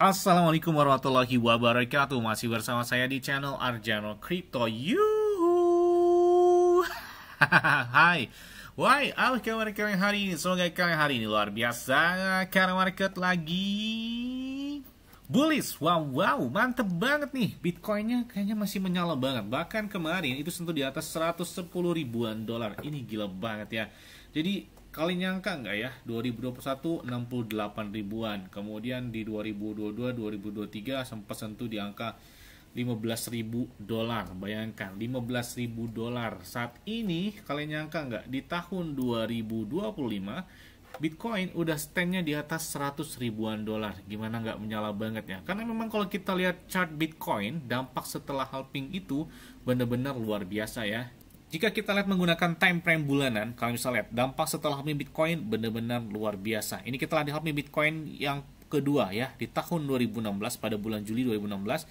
Assalamualaikum warahmatullahi wabarakatuh. Masih bersama saya di channel Arjano Crypto. Hai. Why? Apa kabar kalian hari ini? Semoga kalian hari ini luar biasa karena market lagi bullish. Wow, mantep banget nih. Bitcoinnya kayaknya masih menyala banget. Bahkan kemarin itu sentuh di atas 110 ribuan dolar. Ini gila banget ya. Jadi kalian nyangka nggak ya, 2021 68 ribuan, kemudian di 2022 2023 sempat sentuh di angka 15 ribu dolar. Bayangkan 15 ribu dolar. Saat ini kalian nyangka nggak, di tahun 2025 Bitcoin udah standnya di atas 100 ribuan dolar. Gimana nggak menyala banget ya? Karena memang kalau kita lihat chart Bitcoin, dampak setelah halving itu benar-benar luar biasa ya. Jika kita lihat menggunakan time frame bulanan, kalau misalnya lihat dampak setelah halving Bitcoin benar-benar luar biasa. Ini kita lihat di halving Bitcoin yang kedua ya, di tahun 2016 pada bulan Juli 2016,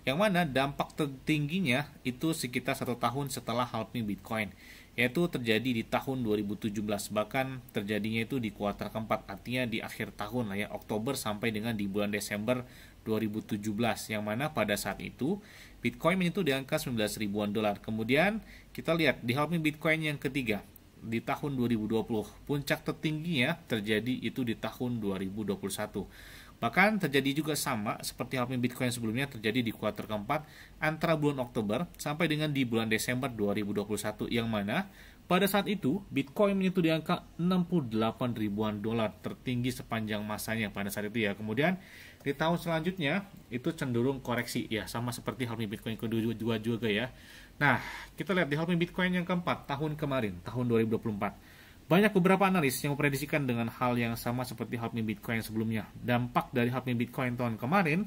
yang mana dampak tertingginya itu sekitar 1 tahun setelah halving Bitcoin, yaitu terjadi di tahun 2017, bahkan terjadinya itu di kuartal keempat, artinya di akhir tahun lah ya, Oktober sampai dengan di bulan Desember 2017, yang mana pada saat itu Bitcoin menyentuh di angka 19 ribuan dolar. Kemudian kita lihat di halving Bitcoin yang ketiga di tahun 2020, puncak tertingginya terjadi itu di tahun 2021. Bahkan terjadi juga sama seperti halving Bitcoin sebelumnya, terjadi di kuartal keempat antara bulan Oktober sampai dengan di bulan Desember 2021, yang mana pada saat itu Bitcoin menyentuh di angka 68 ribuan dolar, tertinggi sepanjang masanya pada saat itu ya. Kemudian di tahun selanjutnya itu cenderung koreksi ya, sama seperti halving Bitcoin kedua juga ya. Nah, kita lihat di halving Bitcoin yang keempat tahun kemarin, tahun 2024. Banyak beberapa analis yang memprediksikan dengan hal yang sama seperti halving Bitcoin sebelumnya. Dampak dari halving Bitcoin tahun kemarin,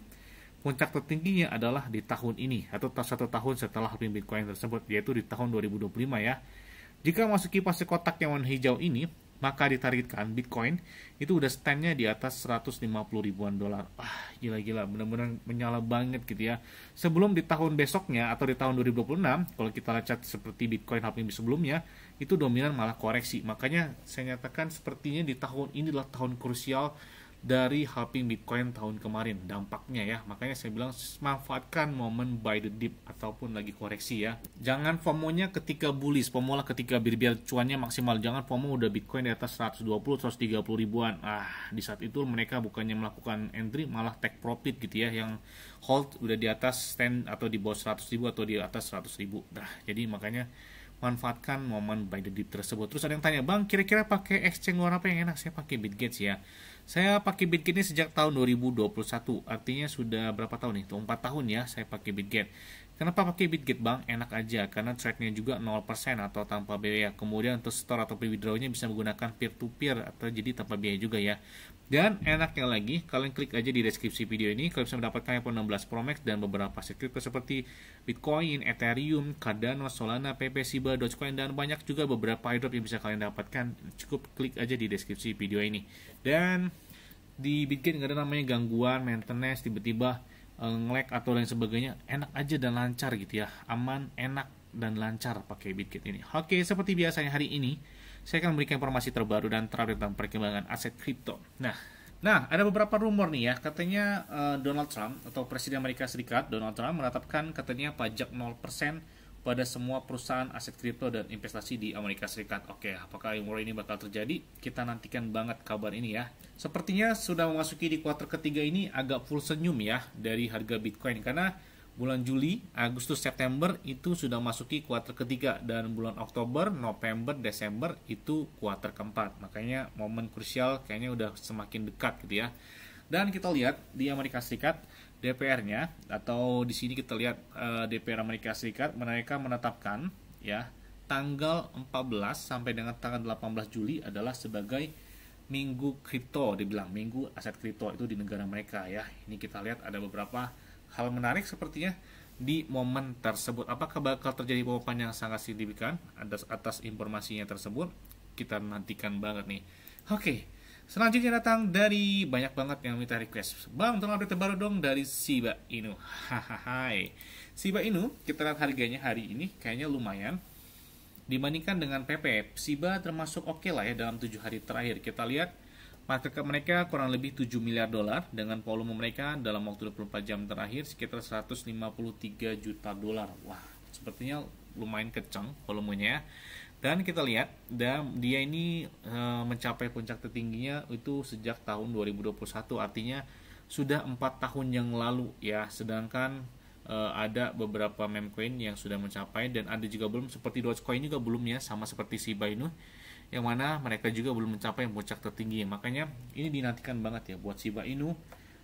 puncak tertingginya adalah di tahun ini atau 1 tahun setelah halving Bitcoin tersebut, yaitu di tahun 2025 ya. Jika masuki fase kotak yang warna hijau ini, maka ditargetkan Bitcoin itu udah standnya di atas 150 ribuan dolar. Gila, benar-benar menyala banget gitu ya. Sebelum di tahun besoknya atau di tahun 2026, kalau kita lihat seperti Bitcoin halving sebelumnya, itu dominan malah koreksi. Makanya saya nyatakan sepertinya di tahun ini adalah tahun krusial dari halving Bitcoin tahun kemarin, dampaknya ya. Makanya saya bilang manfaatkan momen buy the dip ataupun lagi koreksi ya. Jangan FOMO-nya ketika bullish, FOMO lah ketika biar cuannya maksimal. Jangan FOMO udah Bitcoin di atas 120 130 ribuan. Di saat itu mereka bukannya melakukan entry, malah take profit gitu ya, yang hold udah di atas stand atau di bawah 100 ribu atau di atas 100 ribu. Jadi makanya manfaatkan momen buy the dip tersebut. Terus ada yang tanya, "Bang, kira-kira pakai exchange luar apa yang enak?" Saya pakai Bitget ya. Saya pakai Bitget ini sejak tahun 2021. Artinya sudah berapa tahun nih? 4 tahun ya saya pakai Bitget. Kenapa pakai Bitget, Bang? Enak aja karena trade-nya juga 0% atau tanpa biaya. Kemudian untuk store atau withdraw-nya bisa menggunakan peer-to-peer atau jadi tanpa biaya juga ya. Dan enaknya lagi, kalian klik aja di deskripsi video ini, kalian bisa mendapatkan iPhone 16 Pro Max dan beberapa aset kripto seperti Bitcoin, Ethereum, Cardano, Solana, PP, Shiba, Dogecoin, dan banyak juga beberapa airdrop yang bisa kalian dapatkan. Cukup klik aja di deskripsi video ini. Dan di Bitget nggak ada namanya gangguan, maintenance, tiba-tiba nge-lag atau lain sebagainya. Enak aja dan lancar gitu ya, aman, enak, dan lancar pakai Bitget ini. Oke, seperti biasanya hari ini saya akan memberikan informasi terbaru dan terupdate tentang perkembangan aset kripto. Nah, ada beberapa rumor nih ya, katanya Donald Trump atau Presiden Amerika Serikat Donald Trump menetapkan katanya pajak 0% pada semua perusahaan aset kripto dan investasi di Amerika Serikat. Oke, apakah rumor ini bakal terjadi? Kita nantikan banget kabar ini ya. Sepertinya sudah memasuki di kuartal ketiga ini agak full senyum ya dari harga Bitcoin, karena bulan Juli, Agustus, September itu sudah masuki kuartal ketiga, dan bulan Oktober, November, Desember itu kuartal keempat. Makanya momen krusial kayaknya udah semakin dekat gitu ya. Dan kita lihat di Amerika Serikat DPR-nya, atau di sini kita lihat DPR Amerika Serikat mereka menetapkan ya tanggal 14 sampai dengan tanggal 18 Juli adalah sebagai minggu kripto, dibilang minggu aset kripto itu di negara mereka ya. Ini kita lihat ada beberapa hal menarik sepertinya di momen tersebut. Apakah bakal terjadi perubahan yang sangat signifikan atas informasinya tersebut? Kita nantikan banget nih. Oke, selanjutnya datang dari banyak banget yang minta request, "Bang, tolong update terbaru dong dari Shiba Inu." Shiba Inu, kita lihat harganya hari ini kayaknya lumayan dibandingkan dengan PP. Shiba termasuk oke lah ya dalam 7 hari terakhir. Kita lihat Market cap mereka kurang lebih 7 miliar dolar dengan volume mereka dalam waktu 24 jam terakhir sekitar 153 juta dolar. Wah, sepertinya lumayan kencang volumenya. Dan kita lihat dia ini mencapai puncak tertingginya itu sejak tahun 2021, artinya sudah 4 tahun yang lalu ya. Sedangkan ada beberapa meme coin yang sudah mencapai dan ada juga belum, seperti Dogecoin juga belum ya, sama seperti Shiba Inu yang mana mereka juga belum mencapai puncak tertinggi. Makanya ini dinantikan banget ya buat Shiba Inu,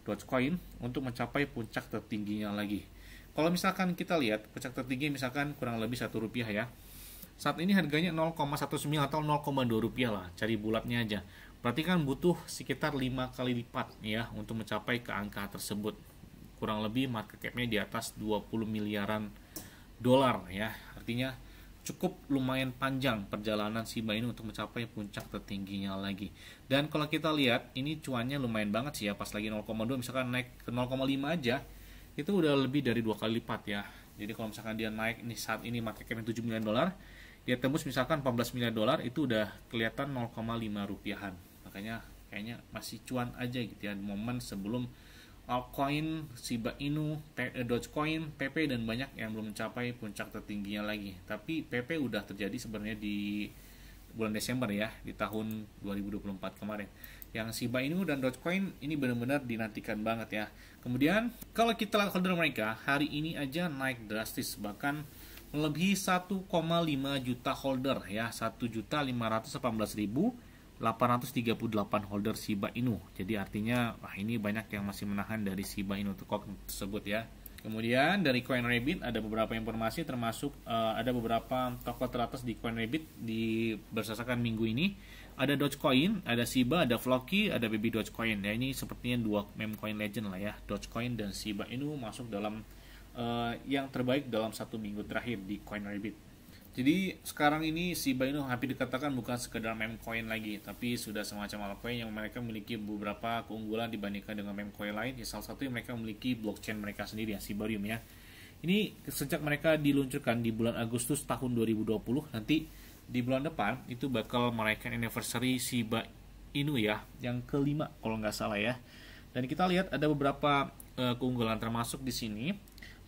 Dogecoin untuk mencapai puncak tertingginya lagi. Kalau misalkan kita lihat puncak tertinggi misalkan kurang lebih Rp1 ya. Saat ini harganya 0,19 atau 0,2 rupiah lah, cari bulatnya aja. Berarti kan butuh sekitar 5 kali lipat ya untuk mencapai ke angka tersebut. Kurang lebih market cap-nya di atas 20 miliaran dolar ya. Artinya cukup lumayan panjang perjalanan Shiba Inu untuk mencapai puncak tertingginya lagi. Dan kalau kita lihat ini cuannya lumayan banget sih ya, pas lagi 0,2 misalkan naik ke 0,5 aja itu udah lebih dari 2 kali lipat ya. Jadi kalau misalkan dia naik ini saat ini market cap-nya 7 miliar dolar, dia tembus misalkan 14 miliar dolar, itu udah kelihatan 0,5 rupiahan. Makanya kayaknya masih cuan aja gitu ya, momen sebelum altcoin, Shiba Inu, Dogecoin, PP dan banyak yang belum mencapai puncak tertingginya lagi. Tapi PP udah terjadi sebenarnya di bulan Desember ya, di tahun 2024 kemarin. Yang Shiba Inu dan Dogecoin ini benar-benar dinantikan banget ya. Kemudian kalau kita lihat holder mereka, hari ini aja naik drastis, bahkan melebihi 1,5 juta holder ya, 1.518.838 holder Shiba Inu. Jadi artinya ini banyak yang masih menahan dari Shiba Inu tersebut ya. Kemudian dari CoinRabbit ada beberapa informasi, termasuk ada beberapa tokoh teratas di CoinRabbit di berdasarkan minggu ini. Ada Dogecoin, ada Shiba, ada Floki, ada Baby Dogecoin. Ya ini sepertinya dua meme coin legend lah ya. Dogecoin dan Shiba Inu masuk dalam yang terbaik dalam 1 minggu terakhir di CoinRabbit. Jadi sekarang ini Shiba Inu hampir dikatakan bukan sekedar meme coin lagi, tapi sudah semacam altcoin yang mereka memiliki beberapa keunggulan dibandingkan dengan meme coin lain. Ya, salah satu yang mereka memiliki blockchain mereka sendiri ya, Shibarium ya. Ini sejak mereka diluncurkan di bulan Agustus tahun 2020, nanti di bulan depan itu bakal merayakan anniversary Shiba Inu ya, yang kelima kalau nggak salah ya. Dan kita lihat ada beberapa keunggulan, termasuk di sini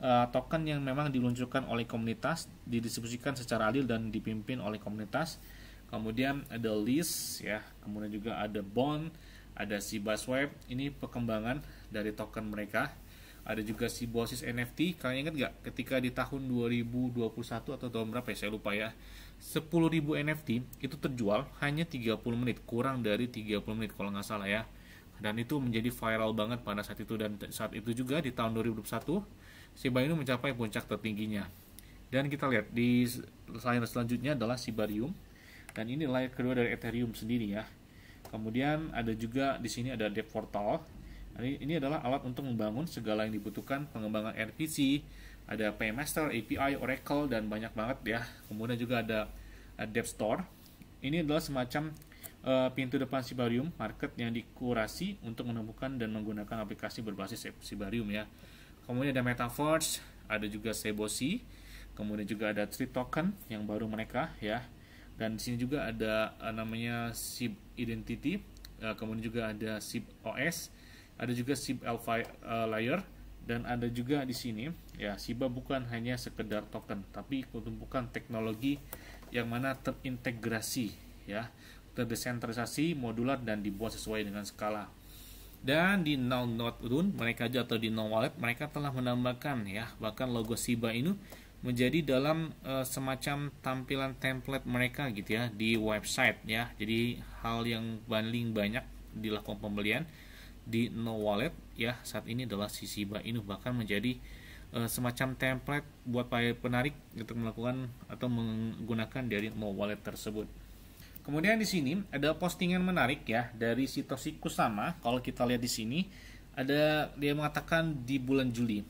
token yang memang diluncurkan oleh komunitas, didistribusikan secara adil dan dipimpin oleh komunitas. Kemudian ada list ya, kemudian juga ada bond, ada Shiba Swap, ini perkembangan dari token mereka. Ada juga Shibosis NFT. Kalian ingat nggak ketika di tahun 2021 atau tahun berapa ya, saya lupa ya, 10.000 NFT itu terjual hanya 30 menit, kurang dari 30 menit kalau nggak salah ya. Dan itu menjadi viral banget pada saat itu, dan saat itu juga di tahun 2021 Shiba Inu mencapai puncak tertingginya. Dan kita lihat di layer selanjutnya adalah Shibarium, dan ini layer kedua dari Ethereum sendiri ya. Kemudian ada juga di sini ada Dev Portal. Ini adalah alat untuk membangun segala yang dibutuhkan pengembangan RPC, ada Paymaster, API, Oracle, dan banyak banget ya. Kemudian juga ada Dev Store. Ini adalah semacam pintu depan Shibarium market yang dikurasi untuk menemukan dan menggunakan aplikasi berbasis Shibarium ya. Kemudian ada Metaverse, ada juga Sebosi, kemudian juga ada Tree Token yang baru mereka ya. Dan di sini juga ada namanya SIB Identity, kemudian juga ada SIB OS, ada juga SIB Alpha Layer, dan ada juga di sini ya, Shiba bukan hanya sekedar token, tapi tumpukan teknologi yang mana terintegrasi ya, terdesentralisasi, modular, dan dibuat sesuai dengan skala. Dan di Now Not Run mereka aja, atau di Now Wallet mereka telah menambahkan ya, bahkan logo Shiba Inu menjadi dalam semacam tampilan template mereka gitu ya di website ya. Jadi hal yang paling banyak dilakukan pembelian di Now Wallet ya saat ini adalah si Shiba Inu, bahkan menjadi semacam template buat para penarik untuk melakukan atau menggunakan dari Now Wallet tersebut. Kemudian di sini ada postingan menarik ya dari Satoshi Kusama. Kalau kita lihat di sini ada, dia mengatakan di bulan Juli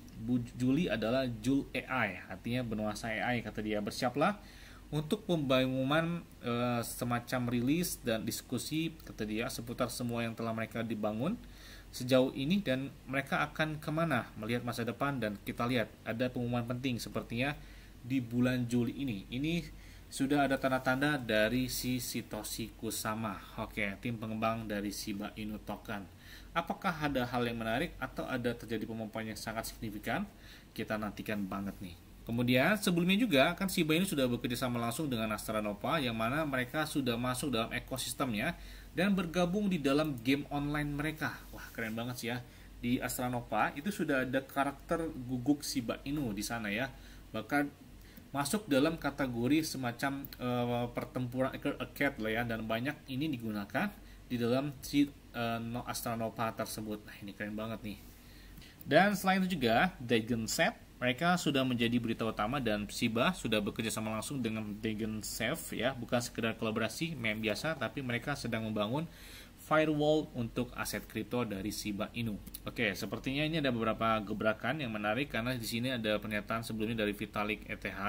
adalah Jul AI, artinya benua AI, kata dia. Bersiaplah untuk pembangunan semacam rilis dan diskusi, kata dia, seputar semua yang telah mereka dibangun sejauh ini dan mereka akan kemana melihat masa depan. Dan kita lihat ada pengumuman penting sepertinya di bulan Juli ini. Ini sudah ada tanda-tanda dari si Satoshi Kusama. Oke, tim pengembang dari Shiba Inu Token. Apakah ada hal yang menarik atau ada terjadi pemompaan yang sangat signifikan? Kita nantikan banget nih. Kemudian sebelumnya juga kan Shiba Inu sudah bekerja sama langsung dengan AstroNova, yang mana mereka sudah masuk dalam ekosistemnya dan bergabung di dalam game online mereka. Wah, keren banget sih ya. Di AstroNova itu sudah ada karakter guguk Shiba Inu di sana ya. Bahkan masuk dalam kategori semacam pertempuran arcade lah ya, dan banyak ini digunakan di dalam si AstroNova tersebut. Nah, ini keren banget nih. Dan selain itu juga Dragon Set, mereka sudah menjadi berita utama dan Shiba sudah bekerja sama langsung dengan Dragon Safe ya, bukan sekedar kolaborasi meme biasa, tapi mereka sedang membangun firewall untuk aset kripto dari Shiba Inu. Oke, sepertinya ini ada beberapa gebrakan yang menarik karena di sini ada pernyataan sebelumnya dari Vitalik ETH.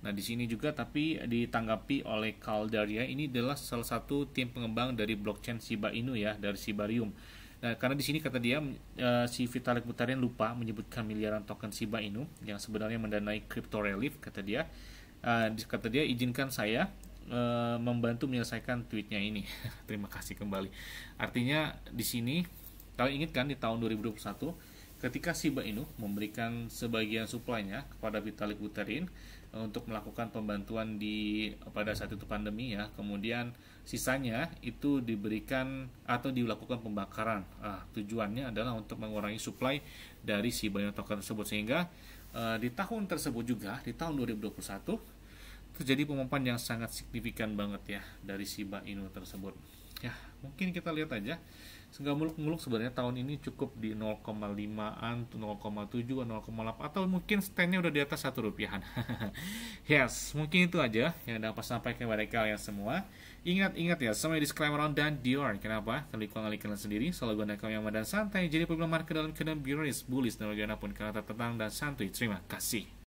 Nah, di sini juga tapi ditanggapi oleh Caldaria, ini adalah salah satu tim pengembang dari blockchain Shiba Inu ya, dari Shibarium. Nah, karena di sini kata dia si Vitalik Buterin lupa menyebutkan miliaran token Shiba Inu yang sebenarnya mendanai Crypto Relief, kata dia. Kata dia, izinkan saya membantu menyelesaikan tweetnya ini. Terima kasih kembali. Artinya di sini kalau ingat kan di tahun 2021 ketika Shiba Inu memberikan sebagian supply-nya kepada Vitalik Buterin untuk melakukan pembantuan pada saat itu pandemi ya, kemudian sisanya itu diberikan atau dilakukan pembakaran. Tujuannya adalah untuk mengurangi supply dari Shiba Inu token tersebut, sehingga di tahun tersebut juga di tahun 2021 terjadi pemompaan yang sangat signifikan banget ya dari Shiba Inu tersebut. Ya, mungkin kita lihat aja. Nggak muluk-muluk sebenarnya tahun ini cukup di 0,5an, 0,7, 0,8 atau mungkin stand-nya udah di atas 1 rupiahan. Yes, mungkin itu aja yang dapat sampaikan kepada kalian semua. Ingat ya, sama disclaimer on dan Dior. Kenapa? Kalian kalian sendiri selalu gunakan yang dan santai. Jadi problem market dalam keadaan bullish dan bagaimanapun kata tenang dan santuy. Terima kasih.